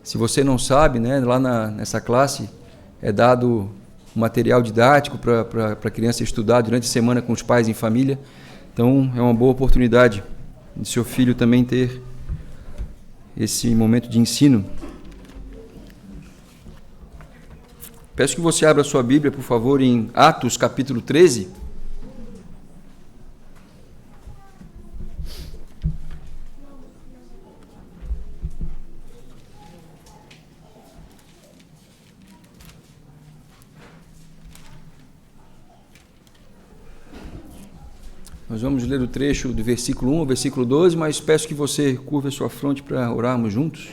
Se você não sabe, né, lá nessa classe é dado material didático para a criança estudar durante a semana com os pais em família. Então, é uma boa oportunidade de seu filho também ter esse momento de ensino. Peço que você abra sua Bíblia, por favor, em Atos, capítulo 13. Nós vamos ler o trecho do versículo 1 ao versículo 12, mas peço que você curva a sua fronte para orarmos juntos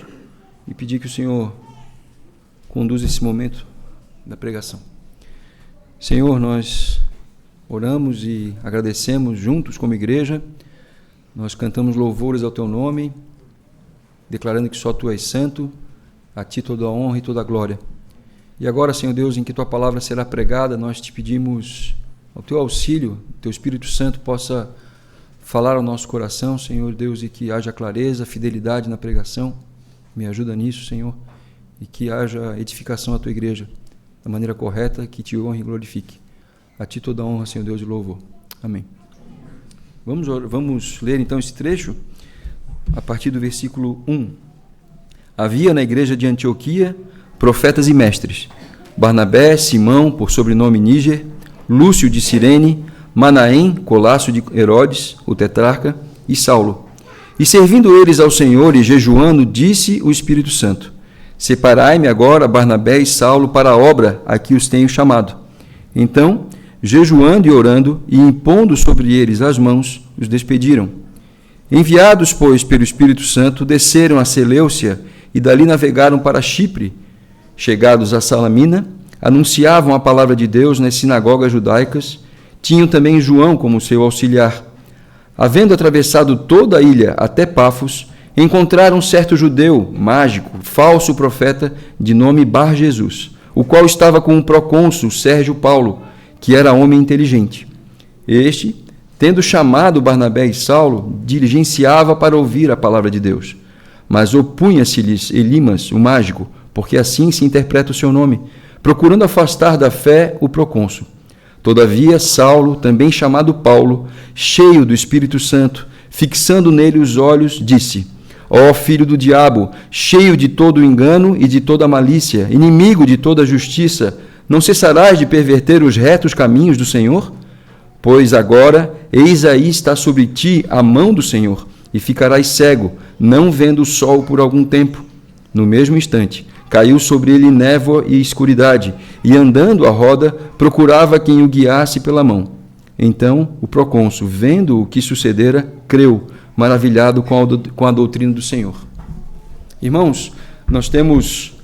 e pedir que o Senhor conduza esse momento da pregação. Senhor, nós oramos e agradecemos juntos como igreja, nós cantamos louvores ao Teu nome, declarando que só Tu és santo, a Ti toda a honra e toda a glória. E agora, Senhor Deus, em que Tua palavra será pregada, nós Te pedimos ao Teu auxílio, Teu Espírito Santo possa falar ao nosso coração, Senhor Deus, e que haja clareza, fidelidade na pregação. Me ajuda nisso, Senhor, e que haja edificação à Tua igreja da maneira correta, que Te honre e glorifique. A Ti toda a honra, Senhor Deus, e louvor. Amém. Vamos ler então esse trecho a partir do versículo 1. Havia na igreja de Antioquia profetas e mestres: Barnabé, Simão, por sobrenome Níger, Lúcio de Cirene, Manaém, colasso de Herodes, o tetrarca, e Saulo. E servindo eles ao Senhor e jejuando, disse o Espírito Santo: Separai-me agora Barnabé e Saulo para a obra a que os tenho chamado. Então, jejuando e orando, e impondo sobre eles as mãos, os despediram. Enviados, pois, pelo Espírito Santo, desceram a Seleucia e dali navegaram para Chipre. Chegados a Salamina, anunciavam a palavra de Deus nas sinagogas judaicas, tinham também João como seu auxiliar. Havendo atravessado toda a ilha até Pafos, encontraram um certo judeu, mágico, falso profeta, de nome Bar-Jesus, o qual estava com o procônsul Sérgio Paulo, que era homem inteligente. Este, tendo chamado Barnabé e Saulo, diligenciava para ouvir a palavra de Deus. Mas opunha-se-lhes Elimas, o mágico, porque assim se interpreta o seu nome, procurando afastar da fé o procônsul. Todavia, Saulo, também chamado Paulo, cheio do Espírito Santo, fixando nele os olhos, disse: Ó filho do diabo, cheio de todo o engano e de toda a malícia, inimigo de toda a justiça, não cessarás de perverter os retos caminhos do Senhor? Pois agora, eis aí está sobre ti a mão do Senhor, e ficarás cego, não vendo o sol por algum tempo. No mesmo instante, caiu sobre ele névoa e escuridade, e andando à roda, procurava quem o guiasse pela mão. Então, o procônsul, vendo o que sucedera, creu, maravilhado com a doutrina do Senhor. Irmãos, nós temos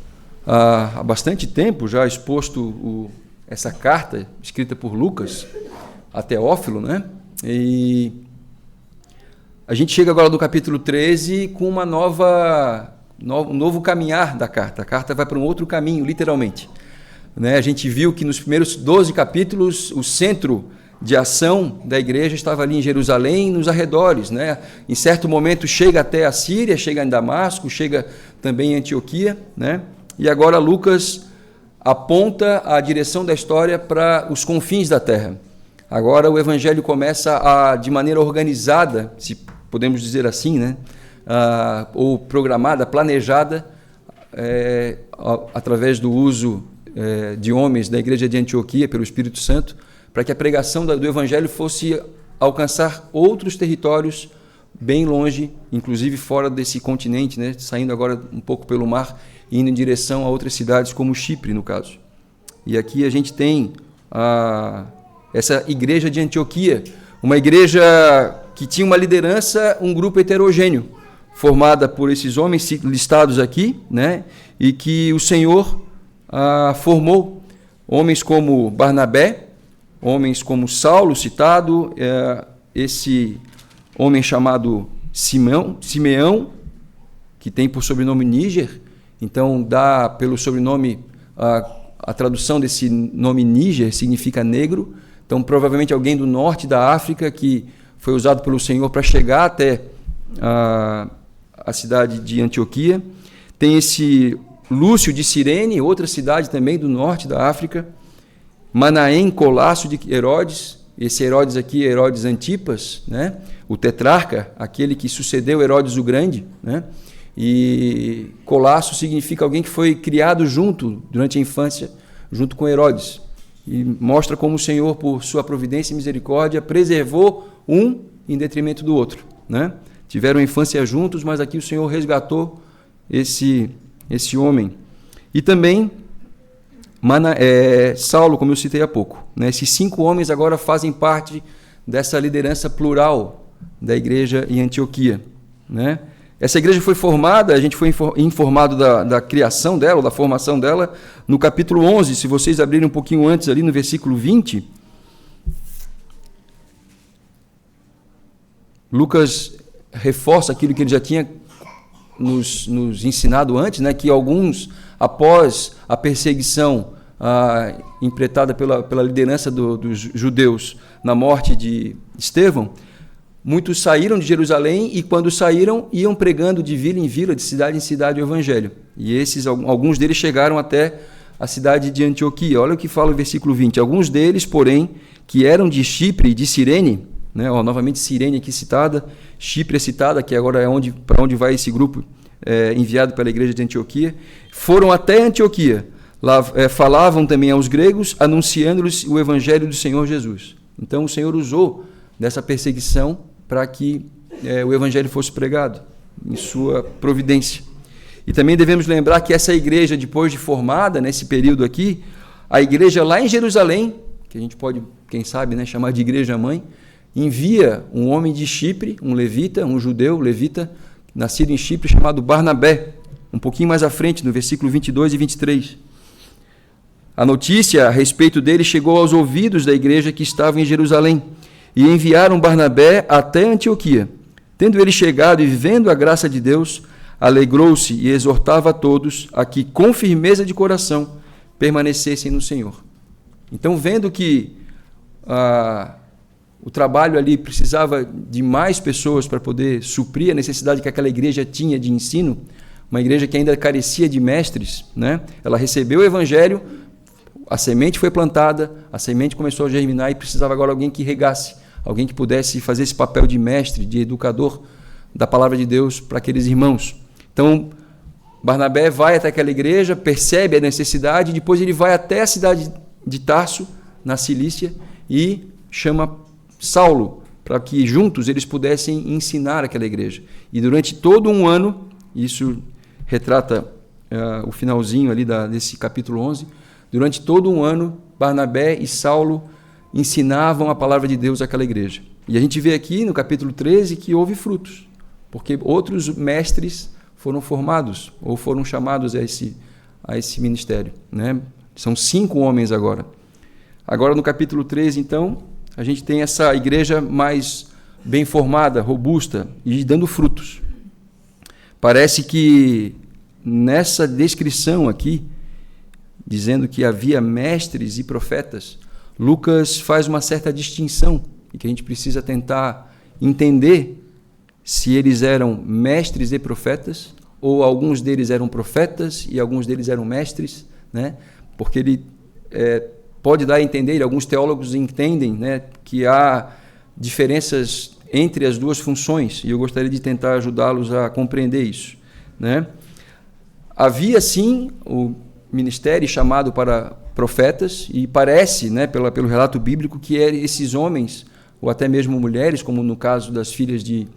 há bastante tempo já exposto essa carta escrita por Lucas a Teófilo, né? E a gente chega agora do capítulo 13 com um novo caminhar da carta. A carta vai para um outro caminho, literalmente. Né? A gente viu que nos primeiros 12 capítulos, o centro de ação da igreja estava ali em Jerusalém, nos arredores. Né? Em certo momento chega até a Síria, chega em Damasco, chega também em Antioquia. Né? E agora Lucas aponta a direção da história para os confins da terra. Agora o evangelho começa de maneira organizada, se podemos dizer assim, né? Ou programada, planejada, através do uso de homens da igreja de Antioquia pelo Espírito Santo, para que a pregação do evangelho fosse alcançar outros territórios bem longe, inclusive fora desse continente, né? Saindo agora um pouco pelo mar e indo em direção a outras cidades, como Chipre, no caso. E aqui a gente tem essa igreja de Antioquia, uma igreja que tinha uma liderança, um grupo heterogêneo, formada por esses homens listados aqui, né? E que o Senhor formou homens como Barnabé, homens como Saulo, citado, esse homem chamado Simeão, que tem por sobrenome Níger, então dá pelo sobrenome, a tradução desse nome Níger significa negro, então provavelmente alguém do norte da África que foi usado pelo Senhor para chegar até a cidade de Antioquia. Tem esse Lúcio de Cirene, outra cidade também do norte da África. Manaém, Colasso de Herodes. Esse Herodes aqui é Herodes Antipas, né? O tetrarca, aquele que sucedeu Herodes o Grande, né? E Colasso significa alguém que foi criado junto, durante a infância, junto com Herodes. E mostra como o Senhor, por sua providência e misericórdia, preservou um em detrimento do outro, né? Tiveram a infância juntos, mas aqui o Senhor resgatou esse homem. E também Saulo, como eu citei há pouco, né? Esses 5 homens agora fazem parte dessa liderança plural da igreja em Antioquia, né? Essa igreja foi formada, a gente foi informado da criação dela, ou da formação dela, no capítulo 11, se vocês abrirem um pouquinho antes, ali no versículo 20, Lucas reforça aquilo que ele já tinha nos ensinado antes, né, que alguns, após a perseguição empreitada pela liderança dos judeus na morte de Estevão, muitos saíram de Jerusalém e, quando saíram, iam pregando de vila em vila, de cidade em cidade, o evangelho. E alguns deles chegaram até a cidade de Antioquia. Olha o que fala o versículo 20. Alguns deles, porém, que eram de Chipre e de Cirene, né, novamente Cirene aqui citada, Chipre é citada, que agora é para onde vai esse grupo enviado pela igreja de Antioquia, foram até Antioquia. Lá falavam também aos gregos, anunciando-lhes o evangelho do Senhor Jesus. Então, o Senhor usou dessa perseguição para que o evangelho fosse pregado, em sua providência. E também devemos lembrar que essa igreja, depois de formada, nesse período aqui, a igreja lá em Jerusalém, que a gente pode, quem sabe, né, chamar de igreja-mãe, envia um homem de Chipre, um levita, um judeu levita, nascido em Chipre, chamado Barnabé, um pouquinho mais à frente, no versículo 22 e 23. A notícia a respeito dele chegou aos ouvidos da igreja que estava em Jerusalém, e enviaram Barnabé até Antioquia. Tendo ele chegado e vendo a graça de Deus, alegrou-se e exortava a todos a que, com firmeza de coração, permanecessem no Senhor. Então, vendo que o trabalho ali precisava de mais pessoas para poder suprir a necessidade que aquela igreja tinha de ensino, uma igreja que ainda carecia de mestres, né? Ela recebeu o evangelho, a semente foi plantada, a semente começou a germinar e precisava agora alguém que regasse, alguém que pudesse fazer esse papel de mestre, de educador da palavra de Deus para aqueles irmãos. Então, Barnabé vai até aquela igreja, percebe a necessidade, e depois ele vai até a cidade de Tarso, na Cilícia, e chama Saulo, para que juntos eles pudessem ensinar aquela igreja. E durante todo um ano, isso retrata o finalzinho ali desse capítulo 11, durante todo um ano, Barnabé e Saulo ensinavam a palavra de Deus àquela igreja. E a gente vê aqui no capítulo 13 que houve frutos, porque outros mestres foram formados, ou foram chamados a esse ministério, né? São 5 homens agora. Agora no capítulo 13, então, a gente tem essa igreja mais bem formada, robusta e dando frutos. Parece que nessa descrição aqui, dizendo que havia mestres e profetas, Lucas faz uma certa distinção e que a gente precisa tentar entender se eles eram mestres e profetas, ou alguns deles eram profetas e alguns deles eram mestres, né? Porque ele pode dar a entender, alguns teólogos entendem, né, que há diferenças entre as duas funções, e eu gostaria de tentar ajudá-los a compreender isso, né? Havia, sim, o ministério chamado para profetas, e parece, né, pelo relato bíblico, que esses homens, ou até mesmo mulheres, como no caso das filhas de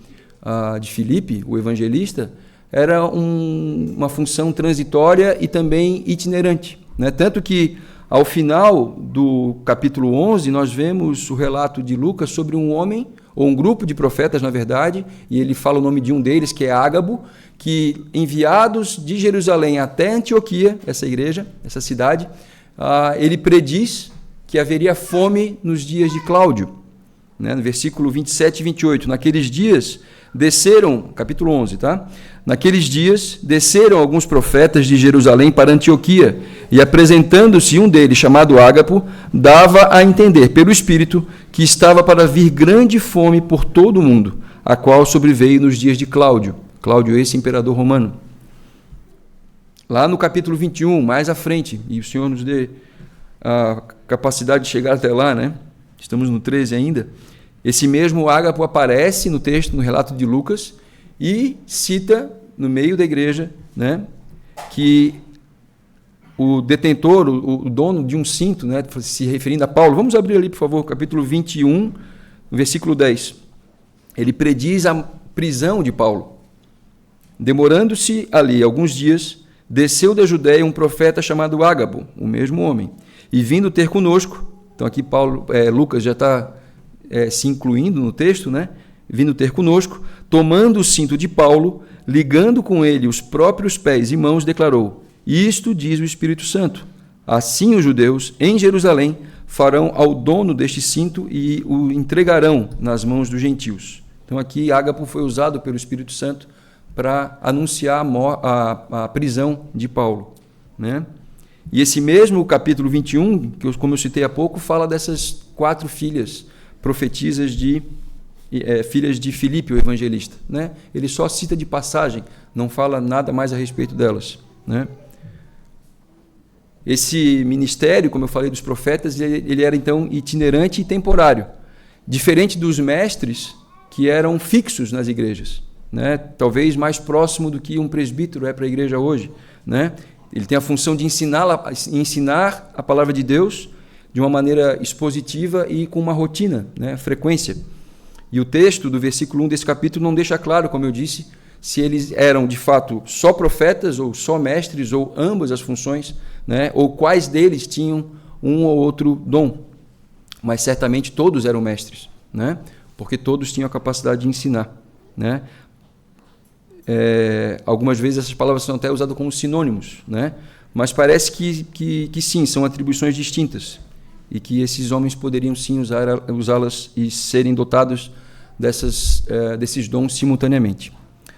Filipe, o evangelista, era uma função transitória e também itinerante, né? Tanto que, ao final do capítulo 11, nós vemos o relato de Lucas sobre um homem, ou um grupo de profetas, na verdade, e ele fala o nome de um deles, que é Ágabo, que, enviados de Jerusalém até Antioquia, essa igreja, essa cidade, ele prediz que haveria fome nos dias de Cláudio, né? No versículo 27 e 28. Naqueles dias desceram, capítulo 11, tá? Naqueles dias desceram alguns profetas de Jerusalém para Antioquia, e apresentando-se um deles, chamado Ágabo, dava a entender pelo Espírito que estava para vir grande fome por todo o mundo, a qual sobreveio nos dias de Cláudio, esse imperador romano. Lá no capítulo 21, mais à frente, e o Senhor nos dê a capacidade de chegar até lá, né? Estamos no 13 ainda. Esse mesmo Ágapo aparece no texto, no relato de Lucas, e cita no meio da igreja, né, que o detentor, o dono de um cinto, né, se referindo a Paulo. Vamos abrir ali, por favor, capítulo 21, versículo 10. Ele prediz a prisão de Paulo. Demorando-se ali alguns dias, desceu da Judéia um profeta chamado Ágabo, o mesmo homem, e vindo ter conosco, então aqui Lucas já está se incluindo no texto, né? Vindo ter conosco, tomando o cinto de Paulo, ligando com ele os próprios pés e mãos, declarou: isto diz o Espírito Santo. Assim os judeus em Jerusalém farão ao dono deste cinto e o entregarão nas mãos dos gentios. Então aqui Ágapo foi usado pelo Espírito Santo para anunciar a prisão de Paulo, né? E esse mesmo capítulo 21, que como eu citei há pouco, fala dessas 4 filhas profetisas filhas de Filipe, o evangelista, né? Ele só cita de passagem, não fala nada mais a respeito delas, né? Esse ministério, como eu falei dos profetas, ele era então itinerante e temporário, diferente dos mestres que eram fixos nas igrejas, né? Talvez mais próximo do que um presbítero é para a igreja hoje, né? Ele tem a função de ensinar a palavra de Deus de uma maneira expositiva e com uma rotina, né, frequência. E o texto do versículo 1 desse capítulo não deixa claro, como eu disse, se eles eram de fato só profetas ou só mestres ou ambas as funções, né, ou quais deles tinham um ou outro dom. Mas certamente todos eram mestres, né, porque todos tinham a capacidade de ensinar, né. Algumas vezes essas palavras são até usadas como sinônimos, né, mas parece que sim, são atribuições distintas e que esses homens poderiam sim usá-las e serem dotados desses dons simultaneamente.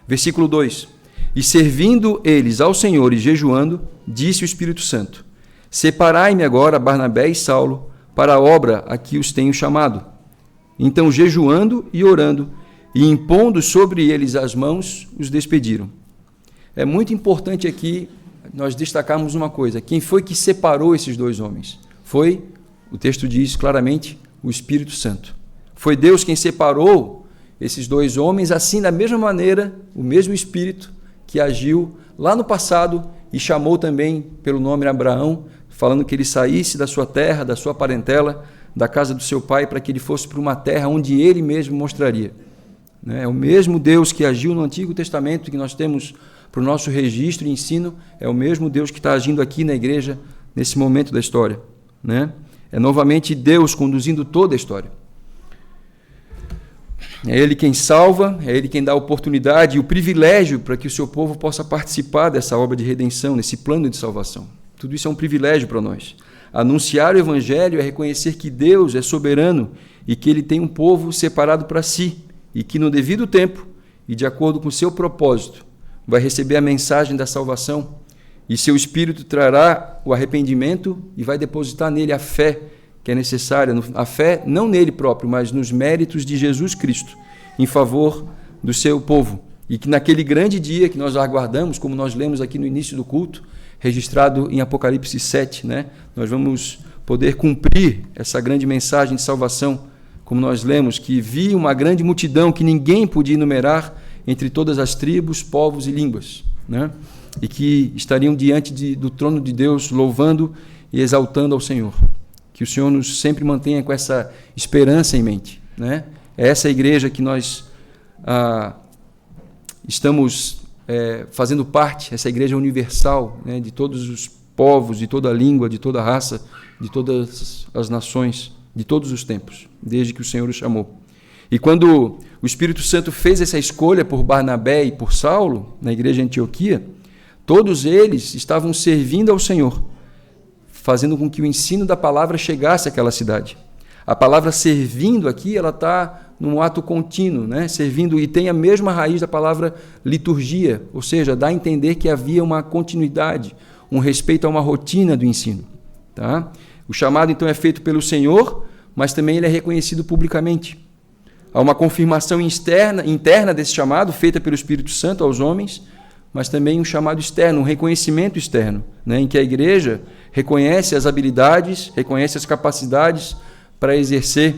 Versículo 2: E servindo eles ao Senhor e jejuando, disse o Espírito Santo: Separai-me agora Barnabé e Saulo para a obra a que os tenho chamado. Então, jejuando e orando, e impondo sobre eles as mãos, os despediram. É muito importante aqui nós destacarmos uma coisa: quem foi que separou esses 2 homens? Foi, o texto diz claramente, o Espírito Santo. Foi Deus quem separou esses 2 homens, assim da mesma maneira, o mesmo Espírito que agiu lá no passado e chamou também pelo nome Abraão, falando que ele saísse da sua terra, da sua parentela, da casa do seu pai, para que ele fosse para uma terra onde ele mesmo mostraria. É o mesmo Deus que agiu no Antigo Testamento, que nós temos para o nosso registro e ensino, é o mesmo Deus que está agindo aqui na igreja, nesse momento da história, né? É novamente Deus conduzindo toda a história. É Ele quem salva, é Ele quem dá a oportunidade e o privilégio para que o seu povo possa participar dessa obra de redenção, nesse plano de salvação. Tudo isso é um privilégio para nós. Anunciar o Evangelho é reconhecer que Deus é soberano e que Ele tem um povo separado para si, e que no devido tempo e de acordo com o seu propósito vai receber a mensagem da salvação e seu Espírito trará o arrependimento e vai depositar nele a fé que é necessária, a fé não nele próprio, mas nos méritos de Jesus Cristo em favor do seu povo, e que naquele grande dia que nós aguardamos, como nós lemos aqui no início do culto, registrado em Apocalipse 7, né, nós vamos poder cumprir essa grande mensagem de salvação, como nós lemos, que vi uma grande multidão que ninguém podia enumerar entre todas as tribos, povos e línguas, né? E que estariam diante do trono de Deus, louvando e exaltando ao Senhor. Que o Senhor nos sempre mantenha com essa esperança em mente, né? É essa igreja que nós estamos fazendo parte, essa igreja universal, né, de todos os povos, de toda a língua, de toda a raça, de todas as nações, de todos os tempos, desde que o Senhor o chamou. E quando o Espírito Santo fez essa escolha por Barnabé e por Saulo, na igreja de Antioquia, todos eles estavam servindo ao Senhor, fazendo com que o ensino da palavra chegasse àquela cidade. A palavra servindo aqui, ela está num ato contínuo, né? Servindo, e tem a mesma raiz da palavra liturgia, ou seja, dá a entender que havia uma continuidade, um respeito a uma rotina do ensino, tá? O chamado, então, é feito pelo Senhor, mas também ele é reconhecido publicamente. Há uma confirmação interna desse chamado, feita pelo Espírito Santo aos homens, mas também um chamado externo, um reconhecimento externo, né, em que a igreja reconhece as habilidades, reconhece as capacidades para exercer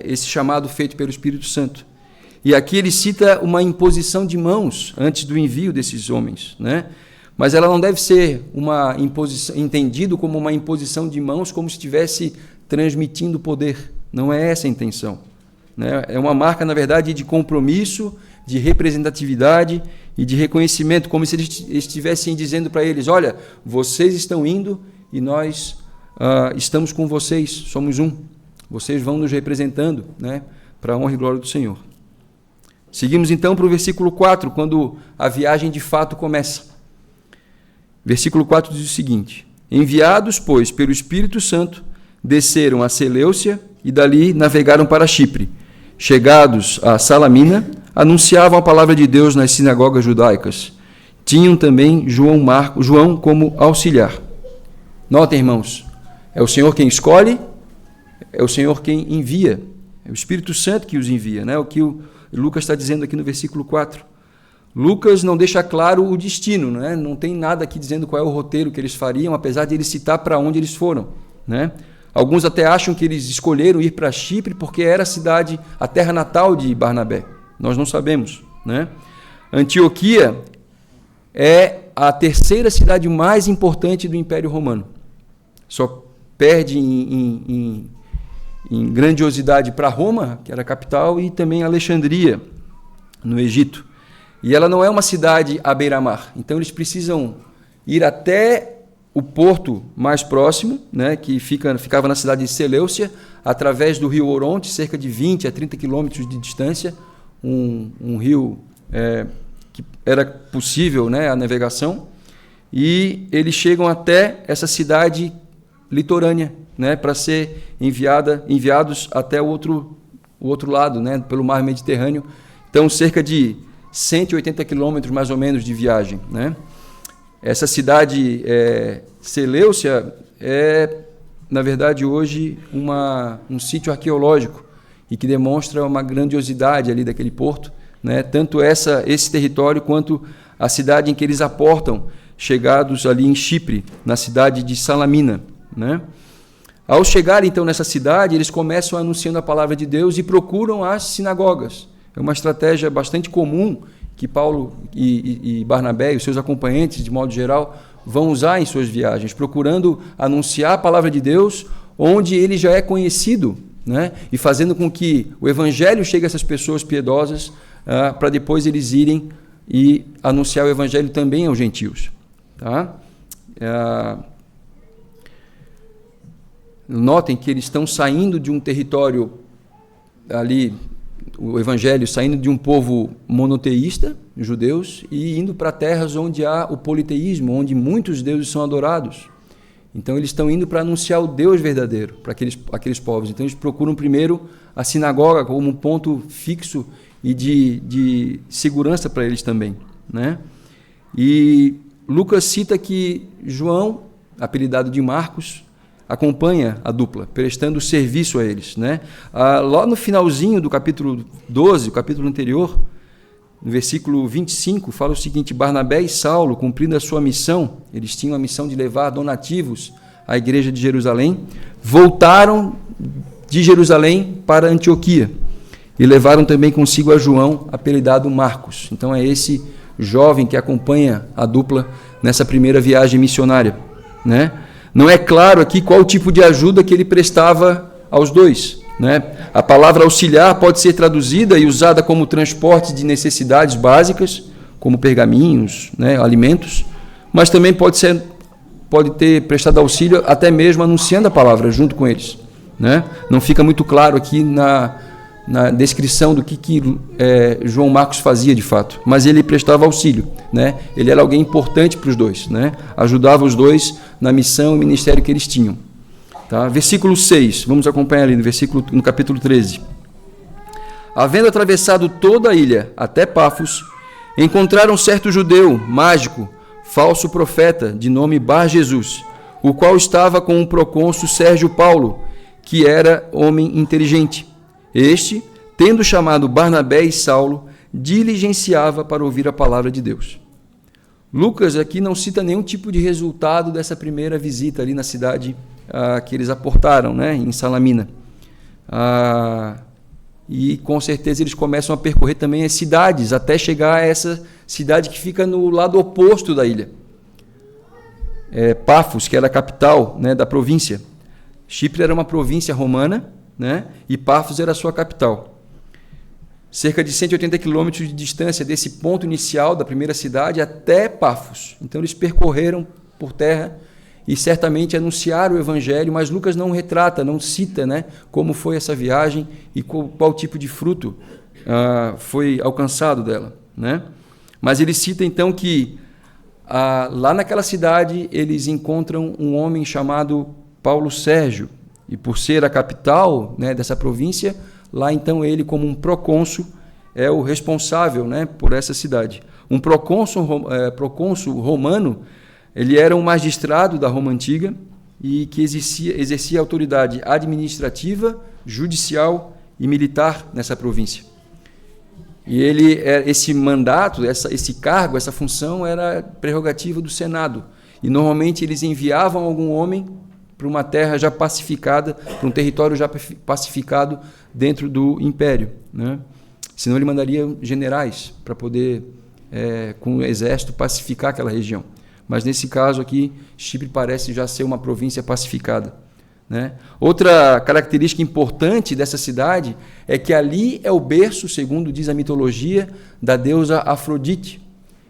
esse chamado feito pelo Espírito Santo. E aqui ele cita uma imposição de mãos antes do envio desses homens, né? Mas ela não deve ser uma imposição, entendido como uma imposição de mãos, como se estivesse transmitindo poder. Não é essa a intenção, né? É uma marca, na verdade, de compromisso, de representatividade e de reconhecimento, como se eles estivessem dizendo para eles: olha, vocês estão indo e nós estamos com vocês, somos um. Vocês vão nos representando, né, para a honra e glória do Senhor. Seguimos então para o versículo 4, quando a viagem de fato começa. Versículo 4 diz o seguinte: enviados, pois, pelo Espírito Santo, desceram a Seleucia e dali navegaram para Chipre. Chegados a Salamina, anunciavam a palavra de Deus nas sinagogas judaicas. Tinham também João como auxiliar. Notem, irmãos, é o Senhor quem escolhe, é o Senhor quem envia, é o Espírito Santo que os envia, né? O que o Lucas está dizendo aqui no versículo 4. Lucas não deixa claro o destino, né? Não tem nada aqui dizendo qual é o roteiro que eles fariam, apesar de ele citar para onde eles foram, né? Alguns até acham que eles escolheram ir para Chipre porque era a cidade, a terra natal de Barnabé. Nós não sabemos, né? Antioquia é a terceira cidade mais importante do Império Romano. Só perde em grandiosidade para Roma, que era a capital, e também Alexandria, no Egito. E ela não é uma cidade à beira-mar, então eles precisam ir até o porto mais próximo, né, que ficava na cidade de Seleucia, através do rio Oronte, cerca de 20 a 30 quilômetros de distância, um rio que era possível, né, a navegação, e eles chegam até essa cidade litorânea, né, para ser enviados até o outro lado, né, pelo mar Mediterrâneo. Então, cerca de 180 quilômetros, mais ou menos, de viagem, né? Essa cidade Seleucia é, na verdade, hoje um sítio arqueológico e que demonstra uma grandiosidade ali daquele porto, né? Tanto esse território quanto a cidade em que eles aportam, chegados ali em Chipre, na cidade de Salamina, né? Ao chegar, então, nessa cidade, eles começam anunciando a palavra de Deus e procuram as sinagogas. É uma estratégia bastante comum que Paulo e Barnabé e os seus acompanhantes, de modo geral, vão usar em suas viagens, procurando anunciar a palavra de Deus onde ele já é conhecido, né? E fazendo com que o evangelho chegue a essas pessoas piedosas, para depois eles irem e anunciar o evangelho também aos gentios. Tá? Notem que eles estão saindo de um território ali, o evangelho saindo de um povo monoteísta, judeus, e indo para terras onde há o politeísmo, onde muitos deuses são adorados. Então eles estão indo para anunciar o Deus verdadeiro para aqueles povos. Então eles procuram primeiro a sinagoga como um ponto fixo e de segurança para eles também, né? E Lucas cita que João, apelidado de Marcos, acompanha a dupla, prestando serviço a eles, né? Lá no finalzinho do capítulo 12, o capítulo anterior, no versículo 25, fala o seguinte: Barnabé e Saulo, cumprindo a sua missão, eles tinham a missão de levar donativos à igreja de Jerusalém, voltaram de Jerusalém para Antioquia e levaram também consigo a João, apelidado Marcos. Então é esse jovem que acompanha a dupla nessa primeira viagem missionária, né? Não é claro aqui qual o tipo de ajuda que ele prestava aos dois, né? A palavra auxiliar pode ser traduzida e usada como transporte de necessidades básicas, como pergaminhos, né, alimentos, mas também pode ter prestado auxílio até mesmo anunciando a palavra junto com eles, né? Não fica muito claro aqui na descrição do que João Marcos fazia de fato, mas ele prestava auxílio, né? Ele era alguém importante para os dois, né? Ajudava os dois na missão e ministério que eles tinham. Tá? Versículo 6, vamos acompanhar ali no capítulo 13. Havendo atravessado toda a ilha até Pafos, encontraram certo judeu, mágico, falso profeta, de nome Bar Jesus, o qual estava com o procônsul Sérgio Paulo, que era homem inteligente. Este, tendo chamado Barnabé e Saulo, diligenciava para ouvir a palavra de Deus. Lucas aqui não cita nenhum tipo de resultado dessa primeira visita ali na cidade que eles aportaram, né, em Salamina. E com certeza eles começam a percorrer também as cidades, até chegar a essa cidade que fica no lado oposto da ilha. Pafos, que era a capital, né, da província. Chipre era uma província romana, né, e Pafos era a sua capital. Cerca de 180 quilômetros de distância desse ponto inicial da primeira cidade até Pafos. Então eles percorreram por terra e certamente anunciaram o evangelho, mas Lucas não retrata, não cita, né, como foi essa viagem e qual tipo de fruto foi alcançado dela, né? Mas ele cita então que lá naquela cidade eles encontram um homem chamado Paulo Sérgio, e por ser a capital, né, dessa província, lá então ele, como um procônsul, é o responsável, né, por essa cidade. Um procônsul romano, ele era um magistrado da Roma Antiga e que exercia autoridade administrativa, judicial e militar nessa província. E esse mandato, esse cargo, essa função era prerrogativa do Senado. E normalmente eles enviavam algum homem para uma terra já pacificada, para um território já pacificado dentro do império, né? Senão ele mandaria generais para poder, com o exército, pacificar aquela região. Mas nesse caso aqui, Chipre parece já ser uma província pacificada, né? Outra característica importante dessa cidade é que ali é o berço, segundo diz a mitologia, da deusa Afrodite.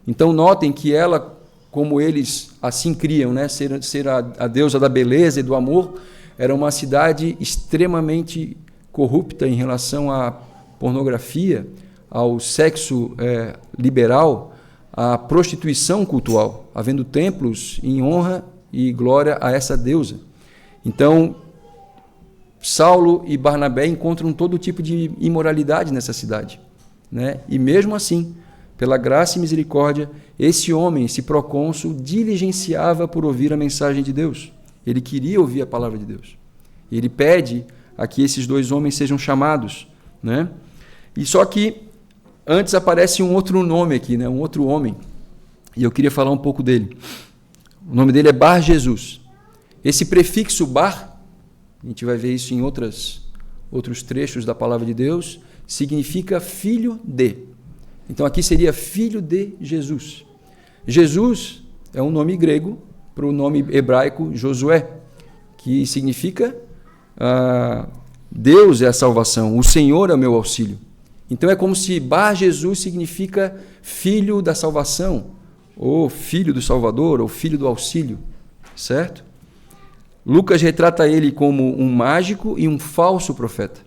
Então notem que ela, como eles assim criam, né, ser a deusa da beleza e do amor, era uma cidade extremamente corrupta em relação à pornografia, ao sexo liberal, à prostituição cultural, havendo templos em honra e glória a essa deusa. Então, Saulo e Barnabé encontram todo tipo de imoralidade nessa cidade, né? E mesmo assim, pela graça e misericórdia, esse homem, esse procônsul, diligenciava por ouvir a mensagem de Deus. Ele queria ouvir a palavra de Deus. Ele pede a que esses dois homens sejam chamados, né? E só que antes aparece um outro nome aqui, né? Um outro homem, e eu queria falar um pouco dele. O nome dele é Bar Jesus. Esse prefixo Bar, a gente vai ver isso em outros trechos da palavra de Deus, significa filho de. Então aqui seria filho de Jesus. Jesus é um nome grego para o nome hebraico Josué, que significa Deus é a salvação, o Senhor é o meu auxílio. Então é como se Bar Jesus significa filho da salvação, ou filho do Salvador, ou filho do auxílio, certo? Lucas retrata ele como um mágico e um falso profeta.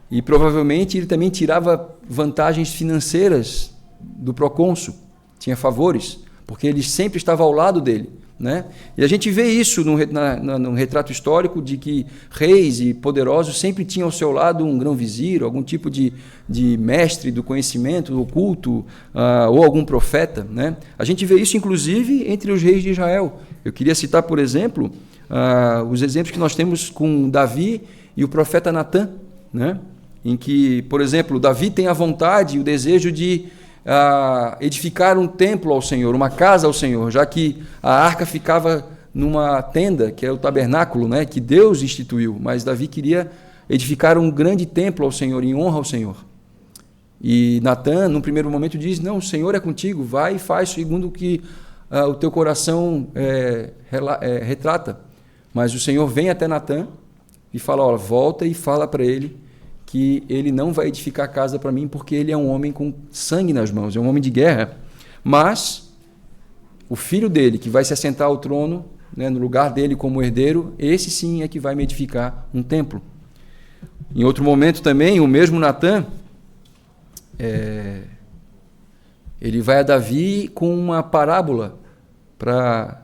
E provavelmente ele também tirava vantagens financeiras do procônsul, tinha favores, porque ele sempre estava ao lado dele, né? E a gente vê isso no retrato histórico de que reis e poderosos sempre tinham ao seu lado um grão-vizir, algum tipo de mestre do conhecimento oculto, ou algum profeta, né? A gente vê isso inclusive entre os reis de Israel. Eu queria citar, por exemplo, os exemplos que nós temos com Davi e o profeta Natã, né? Em que, por exemplo, Davi tem a vontade e o desejo de edificar um templo ao Senhor, uma casa ao Senhor, já que a arca ficava numa tenda, que é o tabernáculo, né, que Deus instituiu, mas Davi queria edificar um grande templo ao Senhor, em honra ao Senhor. E Natã, num primeiro momento, diz, não, o Senhor é contigo, vai e faz segundo o que o teu coração retrata. Mas o Senhor vem até Natã e fala, ó, volta e fala para ele que ele não vai edificar a casa para mim porque ele é um homem com sangue nas mãos, é um homem de guerra. Mas o filho dele, que vai se assentar ao trono, né, no lugar dele como herdeiro, esse sim é que vai me edificar um templo. Em outro momento também, o mesmo Natã, ele vai a Davi com uma parábola para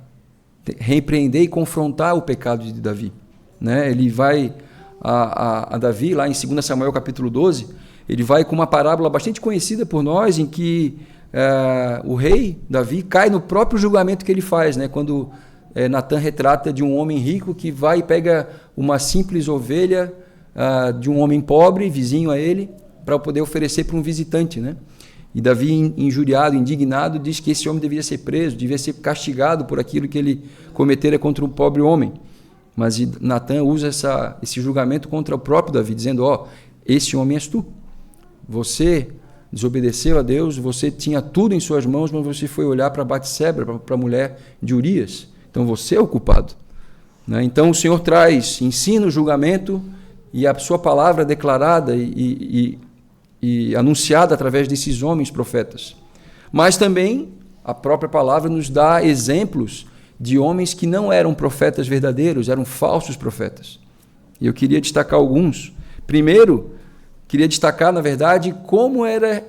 repreender e confrontar o pecado de Davi, né? Ele vai a Davi, lá em 2 Samuel capítulo 12, ele vai com uma parábola bastante conhecida por nós, em que o rei Davi cai no próprio julgamento que ele faz, né? Quando Natã retrata de um homem rico que vai e pega uma simples ovelha de um homem pobre, vizinho a ele, para poder oferecer para um visitante, né? E Davi, injuriado, indignado, diz que esse homem deveria ser preso, devia ser castigado por aquilo que ele cometera contra um pobre homem. Mas Natã usa esse julgamento contra o próprio Davi, dizendo, esse homem és tu. Você desobedeceu a Deus, você tinha tudo em suas mãos, mas você foi olhar para Batseba, para a mulher de Urias. Então você é o culpado. Né? Então o Senhor traz ensino, julgamento, e a sua palavra declarada e anunciada através desses homens profetas. Mas também a própria palavra nos dá exemplos de homens que não eram profetas verdadeiros, eram falsos profetas. E eu queria destacar alguns. Primeiro, queria destacar, na verdade, como era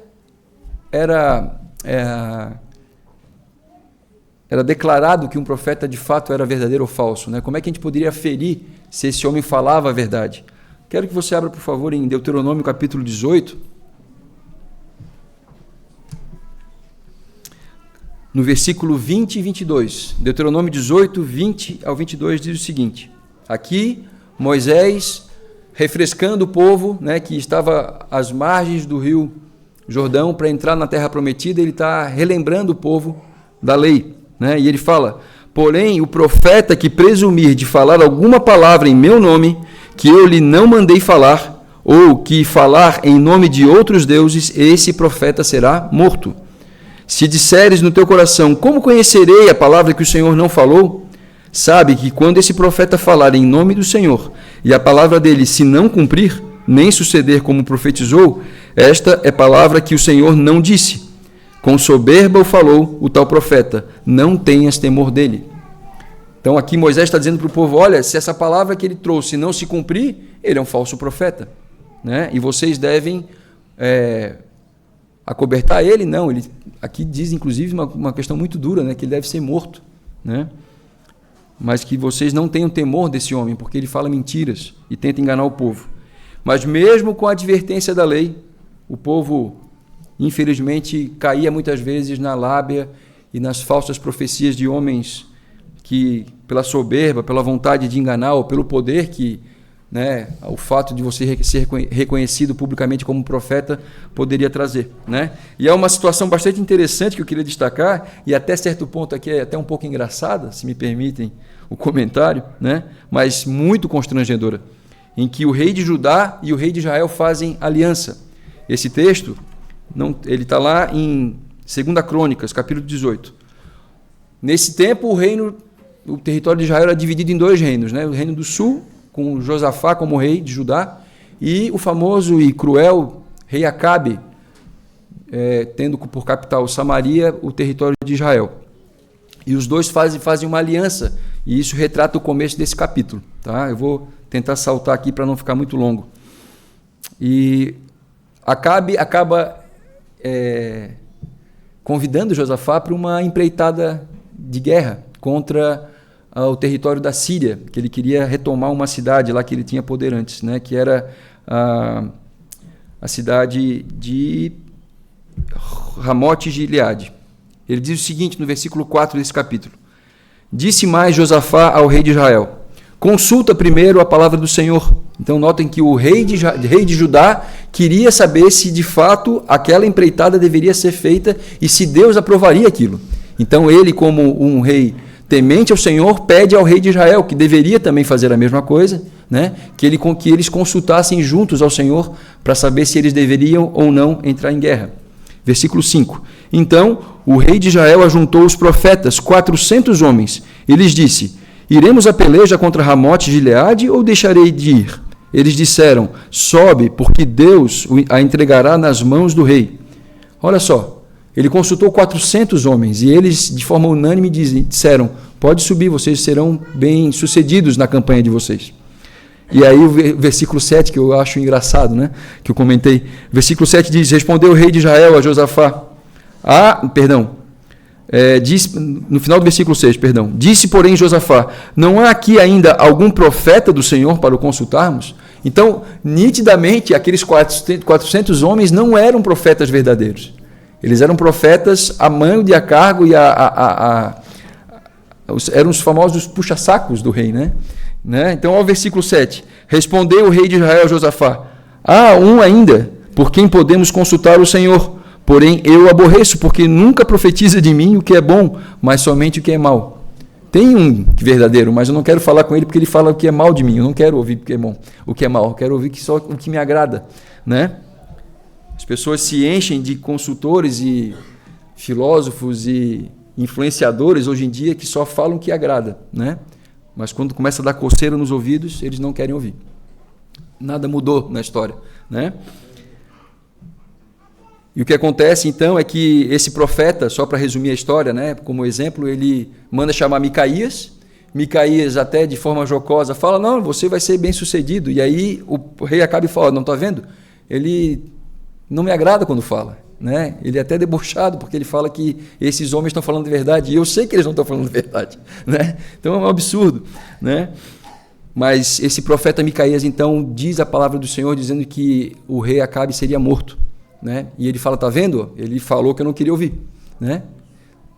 declarado que um profeta de fato era verdadeiro ou falso, né? Como é que a gente poderia aferir se esse homem falava a verdade? Quero que você abra, por favor, em Deuteronômio capítulo 18, no versículo 20 e 22. Deuteronômio 18, 20 ao 22 diz o seguinte: aqui Moisés, refrescando o povo, né, que estava às margens do rio Jordão para entrar na terra prometida, ele está relembrando o povo da lei, né? E ele fala: porém, o profeta que presumir de falar alguma palavra em meu nome, que eu lhe não mandei falar, ou que falar em nome de outros deuses, esse profeta será morto. Se disseres no teu coração, como conhecerei a palavra que o Senhor não falou? Sabe que quando esse profeta falar em nome do Senhor, e a palavra dele se não cumprir, nem suceder como profetizou, esta é palavra que o Senhor não disse. Com soberba o falou o tal profeta, não tenhas temor dele. Então aqui Moisés está dizendo para o povo, olha, se essa palavra que ele trouxe não se cumprir, ele é um falso profeta, né? E vocês devem acobertar ele. Não, ele aqui diz inclusive uma questão muito dura, né? Que ele deve ser morto, né? Mas que vocês não tenham temor desse homem, porque ele fala mentiras e tenta enganar o povo. Mas mesmo com a advertência da lei, o povo, infelizmente, caía muitas vezes na lábia e nas falsas profecias de homens que, pela soberba, pela vontade de enganar, ou pelo poder que, né, o fato de você ser reconhecido publicamente como profeta poderia trazer, né? E é uma situação bastante interessante que eu queria destacar, e até certo ponto aqui é até um pouco engraçada, se me permitem o comentário, né? Mas muito constrangedora, em que o rei de Judá e o rei de Israel fazem aliança. Esse texto, ele está lá em 2 Crônicas, capítulo 18. Nesse tempo, o território de Israel era dividido em dois reinos, né? O reino do sul, com Josafá como rei de Judá, e o famoso e cruel rei Acabe, tendo por capital Samaria, o território de Israel. E os dois fazem uma aliança, e isso retrata o começo desse capítulo. Tá? Eu vou tentar saltar aqui para não ficar muito longo. E Acabe acaba convidando Josafá para uma empreitada de guerra contra o território da Síria, que ele queria retomar uma cidade lá que ele tinha poder antes, né, que era a cidade de Ramote Gileade. Ele diz o seguinte no versículo 4 desse capítulo: disse mais Josafá ao rei de Israel: consulta primeiro a palavra do Senhor. Então notem que o rei de Judá queria saber se de fato aquela empreitada deveria ser feita e se Deus aprovaria aquilo. Então ele, como um rei temente ao Senhor, pede ao rei de Israel, que deveria também fazer a mesma coisa, né? Que eles consultassem juntos ao Senhor para saber se eles deveriam ou não entrar em guerra. Versículo 5. Então o rei de Israel ajuntou os profetas, 400 homens, e lhes disse: iremos a peleja contra Ramote Gileade ou deixarei de ir? Eles disseram: sobe, porque Deus a entregará nas mãos do rei. Olha só, ele consultou 400 homens e eles, de forma unânime, disseram: pode subir, vocês serão bem-sucedidos na campanha de vocês. E aí o versículo 7, que eu acho engraçado, né? Que eu comentei. Versículo 7 diz: respondeu o rei de Israel a Josafá. No final do versículo 6, disse, porém, Josafá: não há aqui ainda algum profeta do Senhor para o consultarmos? Então, nitidamente, aqueles 400 homens não eram profetas verdadeiros. Eles eram profetas a mando e a cargo, e eram os famosos puxa-sacos do rei, né? Então, ao versículo 7, respondeu o rei de Israel a Josafá: há um ainda por quem podemos consultar o Senhor. Porém, eu aborreço, porque nunca profetiza de mim o que é bom, mas somente o que é mal. Tem um verdadeiro, mas eu não quero falar com ele porque ele fala o que é mal de mim. Eu não quero ouvir o que é bom, o que é mal. Eu quero ouvir só o que me agrada, né? As pessoas se enchem de consultores e filósofos e influenciadores hoje em dia que só falam o que agrada, né? Mas quando começa a dar coceira nos ouvidos, eles não querem ouvir. Nada mudou na história, né? E o que acontece então é que esse profeta, só para resumir a história, né, como exemplo, ele manda chamar Micaías. Micaías, até de forma jocosa, fala: não, você vai ser bem sucedido. E aí o rei Acabe fala: não está vendo? Ele não me agrada quando fala, né? Ele é até debochado, porque ele fala que esses homens estão falando de verdade, e eu sei que eles não estão falando de verdade, né? Então é um absurdo, né? Mas esse profeta Micaías então diz a palavra do Senhor dizendo que o rei Acabe seria morto, né? E ele fala: tá vendo? Ele falou que eu não queria ouvir, né?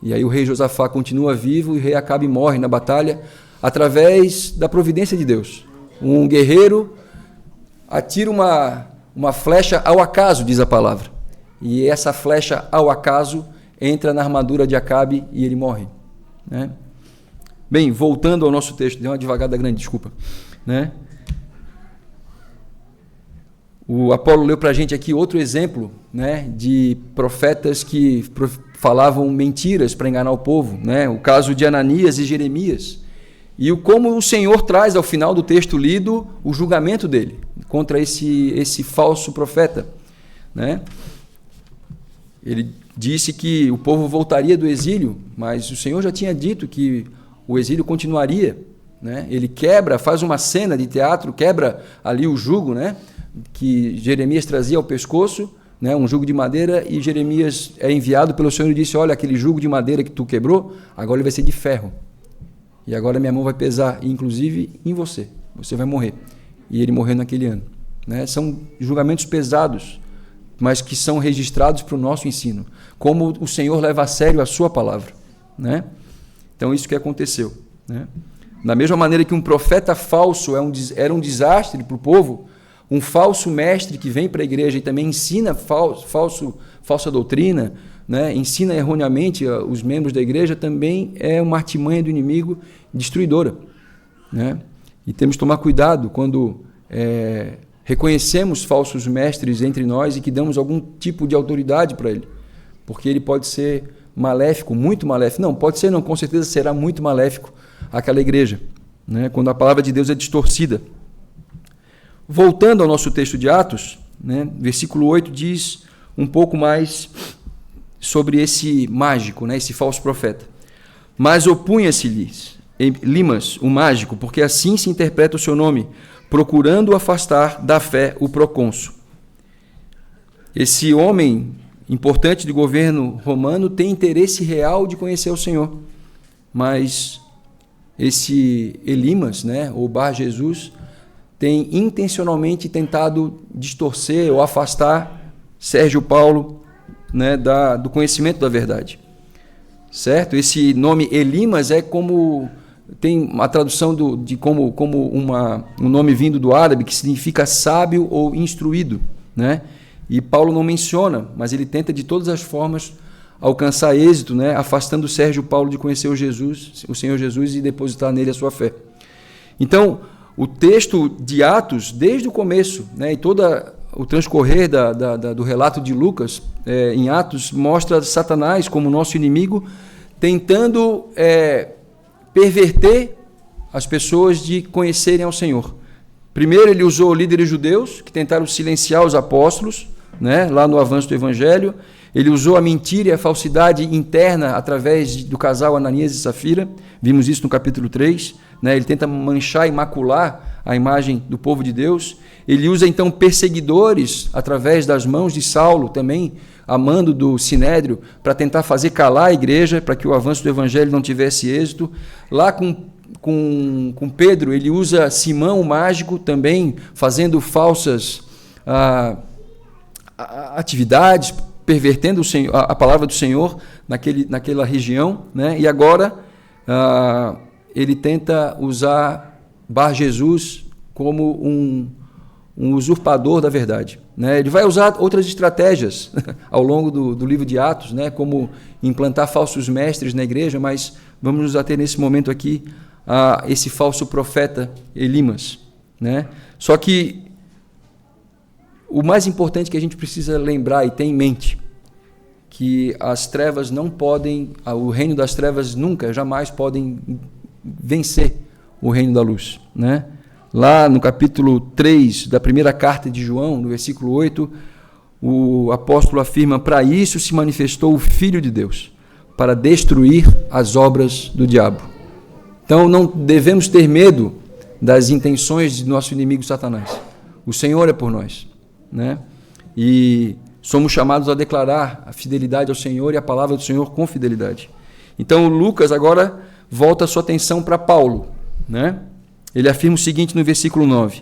E aí o rei Josafá continua vivo e o rei Acabe morre na batalha através da providência de Deus. Um guerreiro atira uma flecha ao acaso, diz a palavra, e essa flecha ao acaso entra na armadura de Acabe e ele morre, né? Bem, voltando ao nosso texto, deu uma devagada grande, desculpa, né? O Apolo leu para a gente aqui outro exemplo, né, de profetas que falavam mentiras para enganar o povo, né? O caso de Ananias e Jeremias, e como o Senhor traz ao final do texto lido o julgamento dele contra esse falso profeta, né? Ele disse que o povo voltaria do exílio, mas o Senhor já tinha dito que o exílio continuaria, né? Ele faz uma cena de teatro, quebra ali o jugo, né, que Jeremias trazia ao pescoço, né, um jugo de madeira, e Jeremias é enviado pelo Senhor e disse: olha, aquele jugo de madeira que tu quebrou, agora ele vai ser de ferro, e agora minha mão vai pesar, inclusive em você vai morrer. E ele morreu naquele ano, né? São julgamentos pesados, mas que são registrados para o nosso ensino, como o Senhor leva a sério a sua palavra, né? Então isso que aconteceu, né? Da mesma maneira que um profeta falso era um desastre para o povo, um falso mestre que vem para a igreja e também ensina falsa doutrina, né, ensina erroneamente os membros da igreja, também é uma artimanha do inimigo destruidora, né? E temos que tomar cuidado quando reconhecemos falsos mestres entre nós e que damos algum tipo de autoridade para ele, porque ele pode ser maléfico, muito maléfico. Não, pode ser não, com certeza será muito maléfico àquela igreja, né, quando a palavra de Deus é distorcida. Voltando ao nosso texto de Atos, né, versículo 8 diz um pouco mais sobre esse mágico, né, esse falso profeta. Mas opunha-se-lhes Limas, o mágico, porque assim se interpreta o seu nome, procurando afastar da fé o procônsul. Esse homem importante de governo romano tem interesse real de conhecer o Senhor, mas esse Elimas, né, ou Bar Jesus, tem intencionalmente tentado distorcer ou afastar Sérgio Paulo, né, do conhecimento da verdade, certo? Esse nome Elimas é como tem uma tradução como um nome vindo do árabe que significa sábio ou instruído, né? E Paulo não menciona, mas ele tenta de todas as formas alcançar êxito, né, afastando Sérgio Paulo de conhecer o Senhor Jesus e depositar nele a sua fé. Então, o texto de Atos, desde o começo, né, e todo o transcorrer do relato de Lucas em Atos, mostra Satanás como nosso inimigo, tentando perverter as pessoas de conhecerem ao Senhor. Primeiro ele usou líderes judeus que tentaram silenciar os apóstolos, né, lá no avanço do evangelho. Ele usou a mentira e a falsidade interna através do casal Ananias e Safira, vimos isso no capítulo 3, né? Ele tenta manchar e macular a imagem do povo de Deus. Ele usa então perseguidores através das mãos de Saulo, também a mando do Sinédrio, para tentar fazer calar a igreja, para que o avanço do evangelho não tivesse êxito. Lá com Pedro, ele usa Simão o mágico, também fazendo falsas atividades, pervertendo a palavra do Senhor naquela região, né? E agora ele tenta usar Bar Jesus como um usurpador da verdade, né? Ele vai usar outras estratégias ao longo do livro de Atos, né? Como implantar falsos mestres na igreja, mas vamos nos ater nesse momento aqui a esse falso profeta Elimas, né? Só que o mais importante que a gente precisa lembrar e ter em mente, que as trevas não podem, o reino das trevas nunca, jamais podem vencer o reino da luz, né? Lá no capítulo 3 da primeira carta de João, no versículo 8, o apóstolo afirma: para isso se manifestou o Filho de Deus, para destruir as obras do diabo. Então não devemos ter medo das intenções de nosso inimigo Satanás. O Senhor é por nós, né? E somos chamados a declarar a fidelidade ao Senhor e a palavra do Senhor com fidelidade. Então Lucas agora volta a sua atenção para Paulo, né? Ele afirma o seguinte no versículo 9: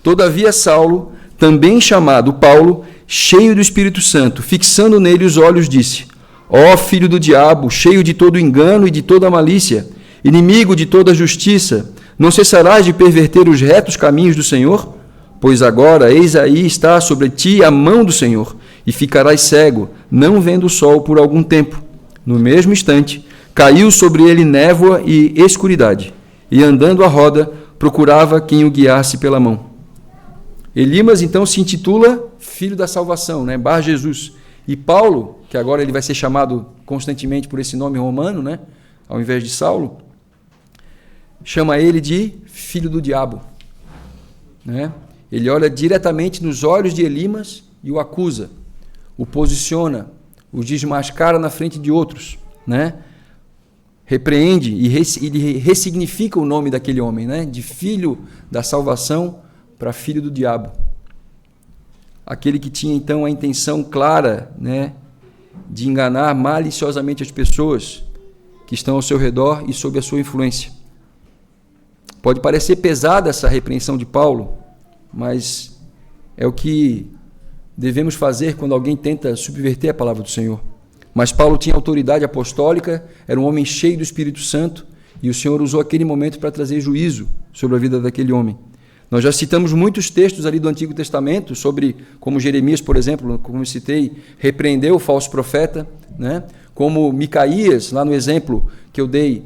todavia Saulo, também chamado Paulo, cheio do Espírito Santo, fixando nele os olhos, disse: ó filho do diabo, cheio de todo engano e de toda malícia, inimigo de toda justiça, não cessarás de perverter os retos caminhos do Senhor? Pois agora, eis aí está sobre ti a mão do Senhor, e ficarás cego, não vendo o sol por algum tempo. No mesmo instante, caiu sobre ele névoa e escuridade, e andando à roda, procurava quem o guiasse pela mão. Elimas, então, se intitula Filho da Salvação, né? Bar Jesus. E Paulo, que agora ele vai ser chamado constantemente por esse nome romano, né? Ao invés de Saulo, chama ele de Filho do Diabo, né? Ele olha diretamente nos olhos de Elimas e o acusa, o posiciona, o desmascara na frente de outros, né? Repreende e ressignifica o nome daquele homem, né? De filho da salvação para filho do diabo. Aquele que tinha então a intenção clara, né, de enganar maliciosamente as pessoas que estão ao seu redor e sob a sua influência. Pode parecer pesada essa repreensão de Paulo, mas é o que devemos fazer quando alguém tenta subverter a palavra do Senhor. Mas Paulo tinha autoridade apostólica, era um homem cheio do Espírito Santo, e o Senhor usou aquele momento para trazer juízo sobre a vida daquele homem. Nós já citamos muitos textos ali do Antigo Testamento sobre como Jeremias, por exemplo, como eu citei, repreendeu o falso profeta, né? Como Micaías, lá no exemplo que eu dei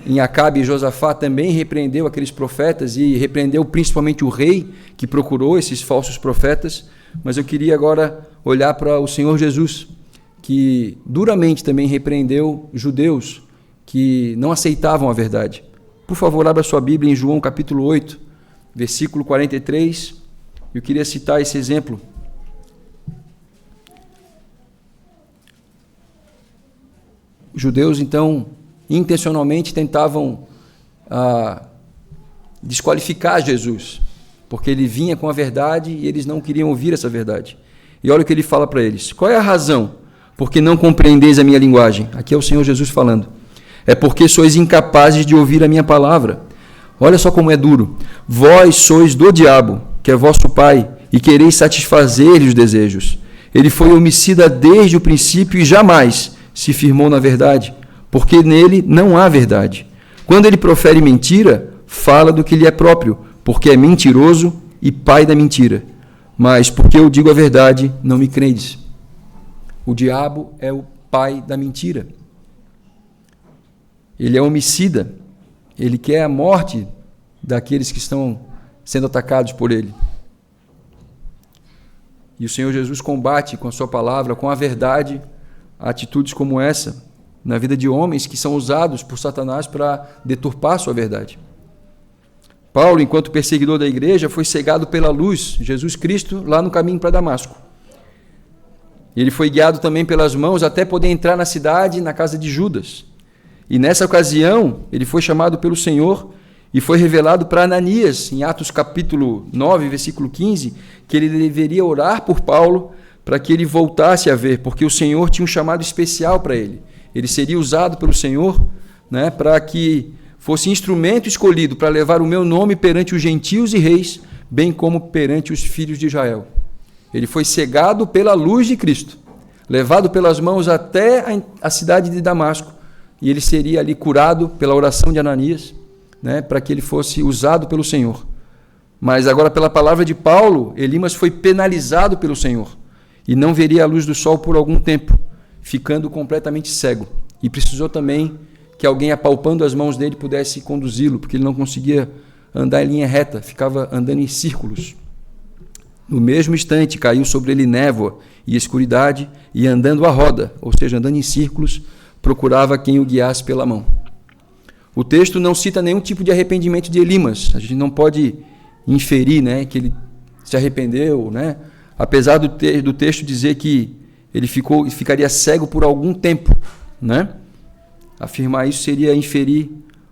em Acabe e Josafá, também repreendeu aqueles profetas e repreendeu principalmente o rei que procurou esses falsos profetas. Mas eu queria agora olhar para o Senhor Jesus, que duramente também repreendeu judeus que não aceitavam a verdade. Por favor, abra sua Bíblia em João capítulo 8, versículo 43. Eu queria citar esse exemplo. Os judeus, então, intencionalmente tentavam desqualificar Jesus, porque ele vinha com a verdade e eles não queriam ouvir essa verdade. E olha o que ele fala para eles: qual é a razão porque não compreendeis a minha linguagem? Aqui é o Senhor Jesus falando. É porque sois incapazes de ouvir a minha palavra. Olha só como é duro. Vós sois do diabo, que é vosso pai, e quereis satisfazer-lhe os desejos. Ele foi homicida desde o princípio e jamais se firmou na verdade, porque nele não há verdade. Quando ele profere mentira, fala do que lhe é próprio, porque é mentiroso e pai da mentira. Mas porque eu digo a verdade, não me credes. O diabo é o pai da mentira. Ele é homicida. Ele quer a morte daqueles que estão sendo atacados por ele. E o Senhor Jesus combate com a sua palavra, com a verdade, atitudes como essa na vida de homens que são usados por Satanás para deturpar a sua verdade. Paulo, enquanto perseguidor da igreja, foi cegado pela luz, Jesus Cristo, lá no caminho para Damasco. Ele foi guiado também pelas mãos até poder entrar na cidade, na casa de Judas. E nessa ocasião, ele foi chamado pelo Senhor e foi revelado para Ananias, em Atos capítulo 9, versículo 15, que ele deveria orar por Paulo para que ele voltasse a ver, porque o Senhor tinha um chamado especial para ele. Ele seria usado pelo Senhor, né, para que fosse instrumento escolhido para levar o meu nome perante os gentios e reis, bem como perante os filhos de Israel. Ele foi cegado pela luz de Cristo, levado pelas mãos até a cidade de Damasco, e ele seria ali curado pela oração de Ananias, né, para que ele fosse usado pelo Senhor. Mas agora, pela palavra de Paulo, Elimas foi penalizado pelo Senhor e não veria a luz do sol por algum tempo, ficando completamente cego. E precisou também que alguém, apalpando as mãos dele, pudesse conduzi-lo, porque ele não conseguia andar em linha reta, ficava andando em círculos. No mesmo instante, caiu sobre ele névoa e escuridade, e andando à roda, ou seja, andando em círculos, procurava quem o guiasse pela mão. O texto não cita nenhum tipo de arrependimento de Elimas. A gente não pode inferir, né, que ele se arrependeu, né? Apesar do texto dizer que ele ficaria cego por algum tempo, né? Afirmar isso seria inferir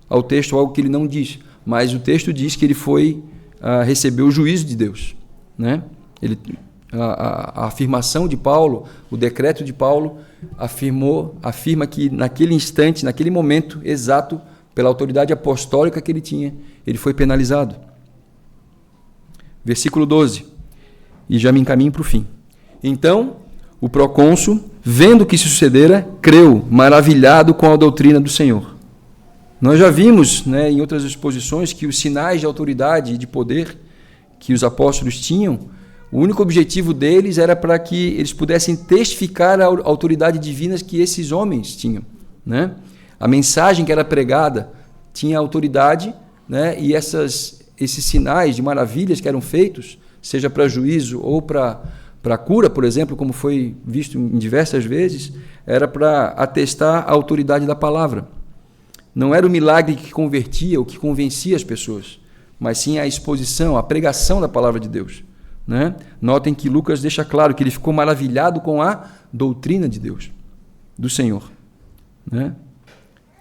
ao texto algo que ele não diz. Mas o texto diz que ele recebeu o juízo de Deus, né? A afirmação de Paulo, o decreto de Paulo, afirma que naquele instante, naquele momento exato, pela autoridade apostólica que ele tinha, ele foi penalizado. Versículo 12, e já me encaminho para o fim. Então, o procônsul, vendo o que se sucedera, creu, maravilhado com a doutrina do Senhor. Nós já vimos, né, em outras exposições, que os sinais de autoridade e de poder que os apóstolos tinham, o único objetivo deles era para que eles pudessem testificar a autoridade divina que esses homens tinham, né? A mensagem que era pregada tinha autoridade, né? E esses sinais de maravilhas que eram feitos, seja para juízo ou para cura, por exemplo, como foi visto em diversas vezes, era para atestar a autoridade da palavra. Não era o milagre que convertia ou que convencia as pessoas, mas sim a exposição, a pregação da palavra de Deus, né? Notem que Lucas deixa claro que ele ficou maravilhado com a doutrina de Deus, do Senhor, né?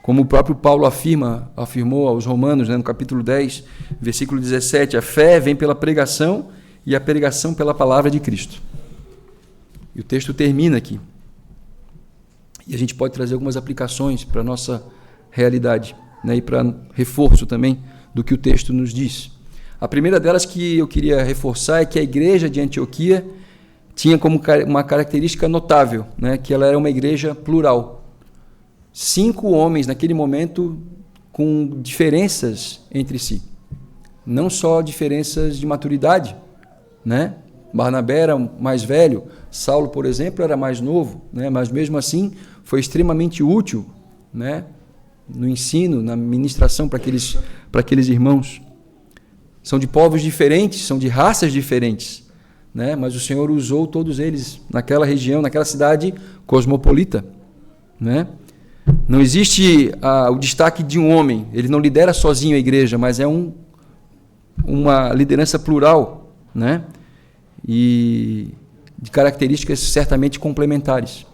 Como o próprio Paulo afirmou aos Romanos, né, no capítulo 10, versículo 17, a fé vem pela pregação e a pregação pela palavra de Cristo. E o texto termina aqui. E a gente pode trazer algumas aplicações para a nossa realidade, né, e para reforço também do que o texto nos diz. A primeira delas que eu queria reforçar é que a igreja de Antioquia tinha como uma característica notável, né, que ela era uma igreja plural. 5 homens naquele momento com diferenças entre si, não só diferenças de maturidade, né? Barnabé era mais velho, Saulo, por exemplo, era mais novo, né? Mas mesmo assim foi extremamente útil, né, no ensino, na ministração para aqueles irmãos. São de povos diferentes, são de raças diferentes, né? Mas o Senhor usou todos eles naquela região, naquela cidade cosmopolita, né? Não existe o destaque de um homem, ele não lidera sozinho a igreja, mas é uma liderança plural, né? E de características certamente complementares,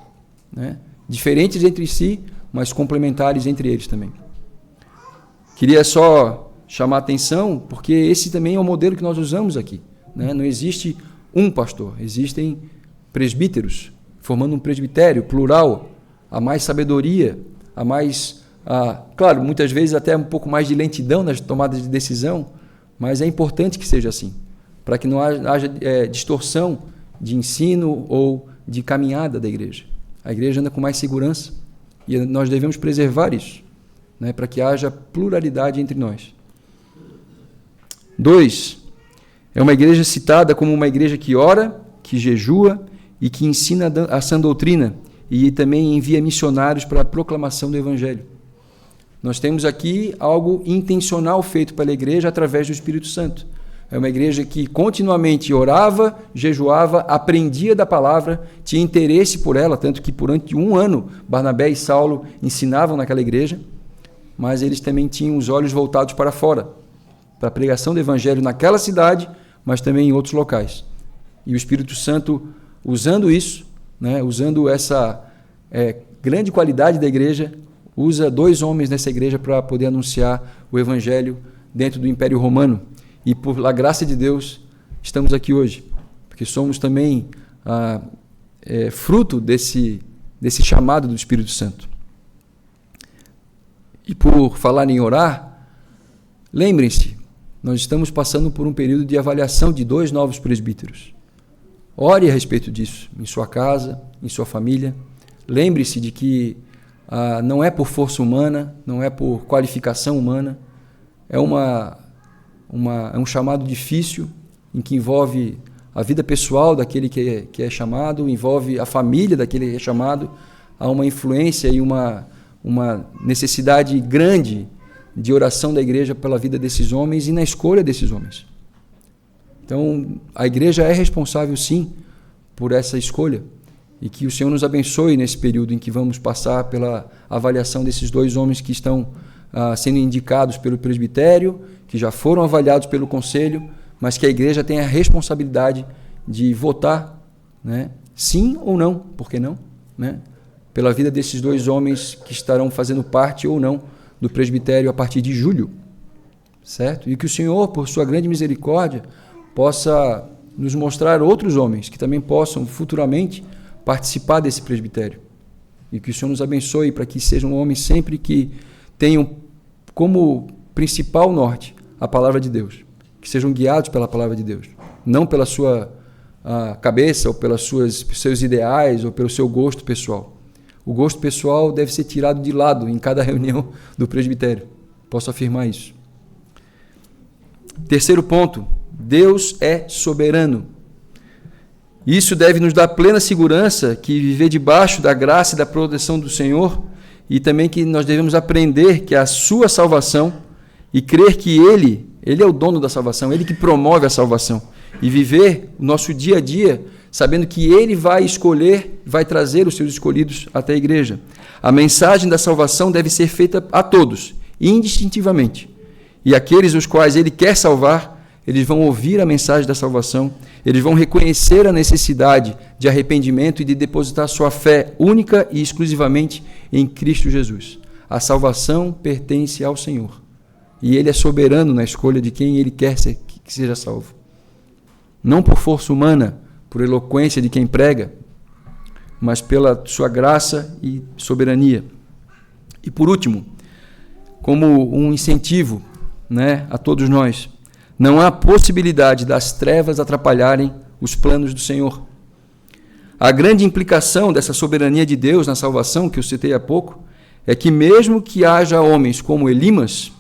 né? Diferentes entre si, mas complementares entre eles também. Queria só chamar a atenção, porque esse também é o modelo que nós usamos aqui, né? Não existe um pastor, existem presbíteros, formando um presbitério plural, há mais sabedoria, há mais, claro, muitas vezes até um pouco mais de lentidão nas tomadas de decisão, mas é importante que seja assim, para que não haja distorção de ensino ou de caminhada da igreja. A igreja anda com mais segurança e nós devemos preservar isso, né, para que haja pluralidade entre nós. 2, é uma igreja citada como uma igreja que ora, que jejua e que ensina a sã doutrina, e também envia missionários para a proclamação do Evangelho. Nós temos aqui algo intencional feito pela igreja através do Espírito Santo. É uma igreja que continuamente orava, jejuava, aprendia da palavra, tinha interesse por ela, tanto que durante 1 ano Barnabé e Saulo ensinavam naquela igreja, mas eles também tinham os olhos voltados para fora, para a pregação do Evangelho naquela cidade, mas também em outros locais. E o Espírito Santo, usando isso, né, usando essa grande qualidade da igreja, usa 2 homens nessa igreja para poder anunciar o Evangelho dentro do Império Romano. E por a graça de Deus estamos aqui hoje, porque somos também fruto desse chamado do Espírito Santo. E por falar em orar, lembrem-se, nós estamos passando por um período de avaliação de 2 novos presbíteros. Ore a respeito disso, em sua casa, em sua família. Lembre-se de que não é por força humana, não é por qualificação humana, é uma é um chamado difícil, em que envolve a vida pessoal daquele que é chamado, envolve a família daquele que é chamado, há uma influência e uma necessidade grande de oração da igreja pela vida desses homens e na escolha desses homens. Então, a igreja é responsável, sim, por essa escolha, e que o Senhor nos abençoe nesse período em que vamos passar pela avaliação desses 2 homens que estão sendo indicados pelo presbitério, que já foram avaliados pelo conselho, mas que a igreja tem a responsabilidade de votar, né, sim ou não, por que não, né, pela vida desses 2 homens que estarão fazendo parte ou não do presbitério a partir de julho, certo? E que o Senhor, por sua grande misericórdia, possa nos mostrar outros homens que também possam futuramente participar desse presbitério. E que o Senhor nos abençoe para que sejam homens sempre que tenham como principal norte a palavra de Deus, que sejam guiados pela palavra de Deus, não pela sua cabeça ou pelos seus ideais ou pelo seu gosto pessoal. O gosto pessoal deve ser tirado de lado em cada reunião do presbitério. Posso afirmar isso. Terceiro ponto, Deus é soberano. Isso deve nos dar plena segurança que viver debaixo da graça e da proteção do Senhor, e também que nós devemos aprender que a sua salvação e crer que Ele é o dono da salvação, Ele que promove a salvação, e viver o nosso dia a dia sabendo que Ele vai escolher, vai trazer os seus escolhidos até a igreja. A mensagem da salvação deve ser feita a todos, indistintivamente. E aqueles os quais Ele quer salvar, eles vão ouvir a mensagem da salvação, eles vão reconhecer a necessidade de arrependimento e de depositar sua fé única e exclusivamente em Cristo Jesus. A salvação pertence ao Senhor. E Ele é soberano na escolha de quem Ele quer que seja salvo. Não por força humana, por eloquência de quem prega, mas pela sua graça e soberania. E por último, como um incentivo, né, a todos nós, não há possibilidade das trevas atrapalharem os planos do Senhor. A grande implicação dessa soberania de Deus na salvação, que eu citei há pouco, é que mesmo que haja homens como Elimas,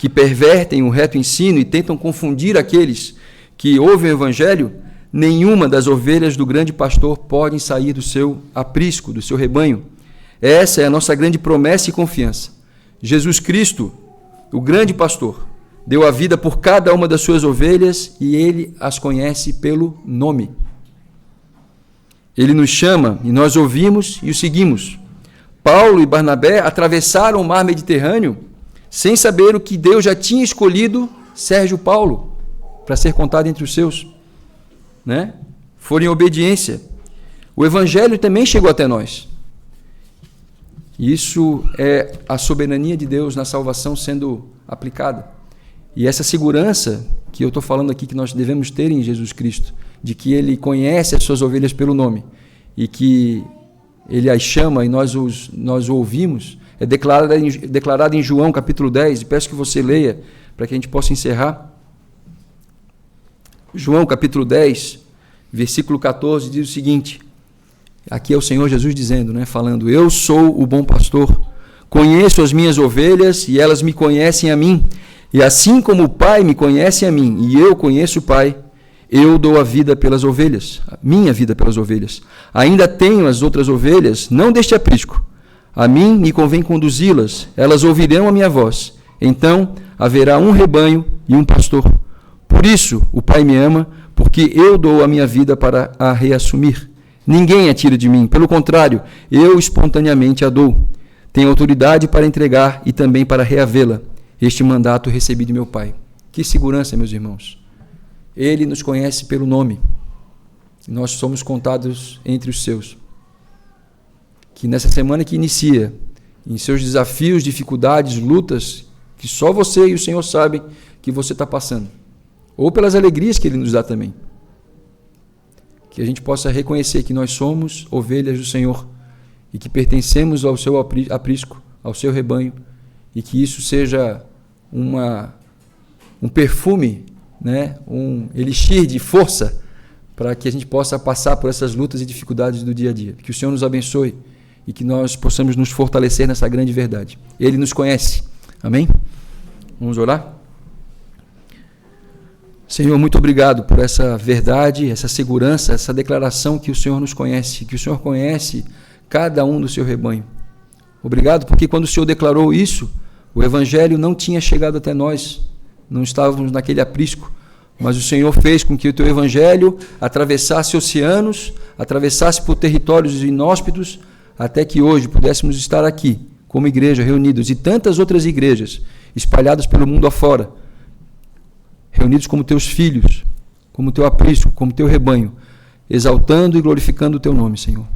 que pervertem o reto ensino e tentam confundir aqueles que ouvem o Evangelho, nenhuma das ovelhas do grande pastor podem sair do seu aprisco, do seu rebanho. Essa é a nossa grande promessa e confiança. Jesus Cristo, o grande pastor, deu a vida por cada uma das suas ovelhas e Ele as conhece pelo nome. Ele nos chama e nós ouvimos e o seguimos. Paulo e Barnabé atravessaram o mar Mediterrâneo sem saber o que Deus já tinha escolhido Sérgio Paulo para ser contado entre os seus, né? Foram em obediência. O Evangelho também chegou até nós. Isso é a soberania de Deus na salvação sendo aplicada. E essa segurança que eu estou falando aqui que nós devemos ter em Jesus Cristo, de que Ele conhece as suas ovelhas pelo nome e que Ele as chama e nós o ouvimos, é declarada em João capítulo 10, e peço que você leia para que a gente possa encerrar. João capítulo 10, versículo 14, diz o seguinte, aqui é o Senhor Jesus dizendo, né, falando, eu sou o bom pastor, conheço as minhas ovelhas e elas me conhecem a mim, e assim como o Pai me conhece a mim e eu conheço o Pai, eu dou a vida pelas ovelhas, a minha vida pelas ovelhas. Ainda tenho as outras ovelhas, não deste aprisco. A mim me convém conduzi-las, elas ouvirão a minha voz. Então haverá um rebanho e um pastor. Por isso o Pai me ama, porque eu dou a minha vida para a reassumir. Ninguém a tira de mim, pelo contrário, eu espontaneamente a dou. Tenho autoridade para entregar e também para reavê-la. Este mandato recebi de meu Pai. Que segurança, meus irmãos. Ele nos conhece pelo nome. Nós somos contados entre os seus. Que nessa semana que inicia, em seus desafios, dificuldades, lutas, que só você e o Senhor sabem que você está passando, ou pelas alegrias que Ele nos dá também, que a gente possa reconhecer que nós somos ovelhas do Senhor e que pertencemos ao seu aprisco, ao seu rebanho, e que isso seja um perfume, né, um elixir de força para que a gente possa passar por essas lutas e dificuldades do dia a dia. Que o Senhor nos abençoe e que nós possamos nos fortalecer nessa grande verdade. Ele nos conhece. Amém? Vamos orar? Senhor, muito obrigado por essa verdade, essa segurança, essa declaração que o Senhor nos conhece, que o Senhor conhece cada um do seu rebanho. Obrigado porque quando o Senhor declarou isso, o Evangelho não tinha chegado até nós, não estávamos naquele aprisco, mas o Senhor fez com que o teu Evangelho atravessasse oceanos, atravessasse por territórios inóspitos, até que hoje pudéssemos estar aqui, como igreja, reunidos, e tantas outras igrejas, espalhadas pelo mundo afora, reunidos como teus filhos, como teu aprisco, como teu rebanho, exaltando e glorificando o teu nome, Senhor.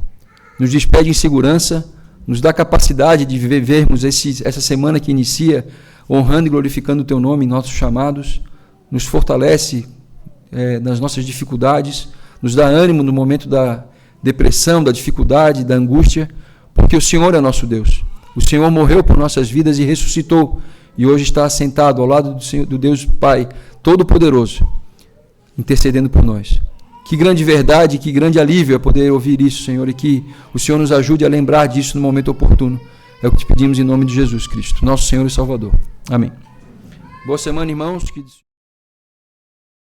Nos despede em segurança, nos dá capacidade de vivermos essa semana que inicia, honrando e glorificando o teu nome em nossos chamados, nos fortalece nas nossas dificuldades, nos dá ânimo no momento da depressão, da dificuldade, da angústia, porque o Senhor é nosso Deus. O Senhor morreu por nossas vidas e ressuscitou, e hoje está assentado ao lado do Deus Pai Todo-Poderoso, intercedendo por nós. Que grande verdade, que grande alívio é poder ouvir isso, Senhor, e que o Senhor nos ajude a lembrar disso no momento oportuno. É o que te pedimos em nome de Jesus Cristo, nosso Senhor e Salvador. Amém. Boa semana, irmãos.